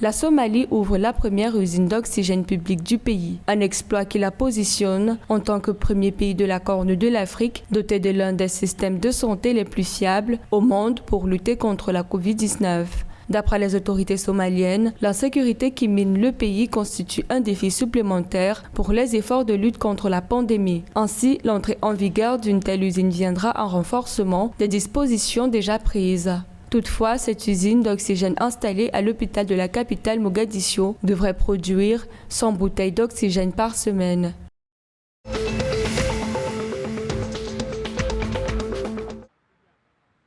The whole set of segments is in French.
La Somalie ouvre la première usine d'oxygène public du pays, un exploit qui la positionne en tant que premier pays de la Corne de l'Afrique doté de l'un des systèmes de santé les plus fiables au monde pour lutter contre la Covid-19. D'après les autorités somaliennes, l'insécurité qui mine le pays constitue un défi supplémentaire pour les efforts de lutte contre la pandémie. Ainsi, l'entrée en vigueur d'une telle usine viendra en renforcement des dispositions déjà prises. Toutefois, cette usine d'oxygène installée à l'hôpital de la capitale Mogadiscio devrait produire 100 bouteilles d'oxygène par semaine.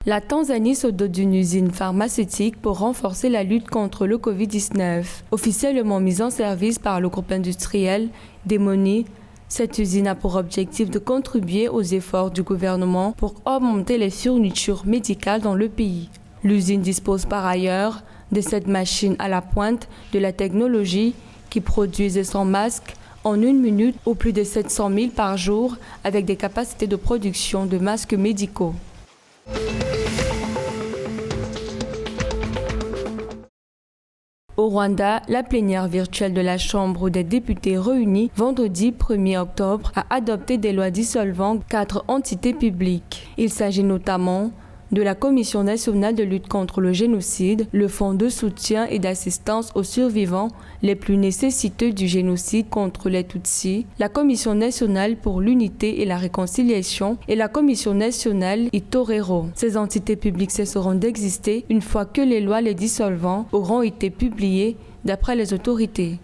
La Tanzanie se dote d'une usine pharmaceutique pour renforcer la lutte contre le Covid-19. Officiellement mise en service par le groupe industriel Demoni, cette usine a pour objectif de contribuer aux efforts du gouvernement pour augmenter les fournitures médicales dans le pays. L'usine dispose par ailleurs de 7 machines à la pointe de la technologie qui produisent 100 masques en 1 minute ou plus de 700 000 par jour avec des capacités de production de masques médicaux. Au Rwanda, la plénière virtuelle de la Chambre des députés réunie vendredi 1er octobre a adopté des lois dissolvant 4 entités publiques. Il s'agit notamment de la Commission nationale de lutte contre le génocide, le Fonds de soutien et d'assistance aux survivants les plus nécessiteux du génocide contre les Tutsis, la Commission nationale pour l'unité et la réconciliation et la Commission nationale Itorero. Ces entités publiques cesseront d'exister une fois que les lois les dissolvant auront été publiées d'après les autorités.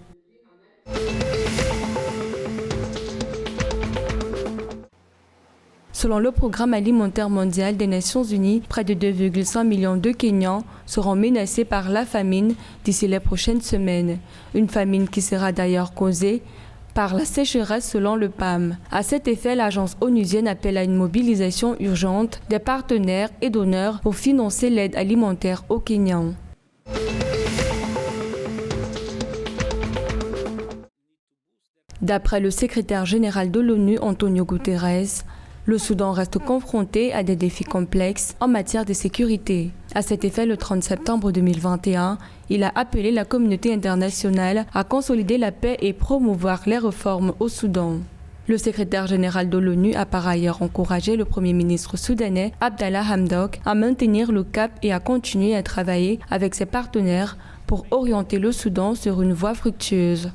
Selon le Programme alimentaire mondial des Nations Unies, près de 2,5 millions de Kenyans seront menacés par la famine d'ici les prochaines semaines. Une famine qui sera d'ailleurs causée par la sécheresse selon le PAM. À cet effet, l'agence onusienne appelle à une mobilisation urgente des partenaires et donneurs pour financer l'aide alimentaire aux Kenyans. D'après le secrétaire général de l'ONU, Antonio Guterres, le Soudan reste confronté à des défis complexes en matière de sécurité. À cet effet, le 30 septembre 2021, il a appelé la communauté internationale à consolider la paix et promouvoir les réformes au Soudan. Le secrétaire général de l'ONU a par ailleurs encouragé le Premier ministre soudanais Abdallah Hamdok à maintenir le cap et à continuer à travailler avec ses partenaires pour orienter le Soudan sur une voie fructueuse.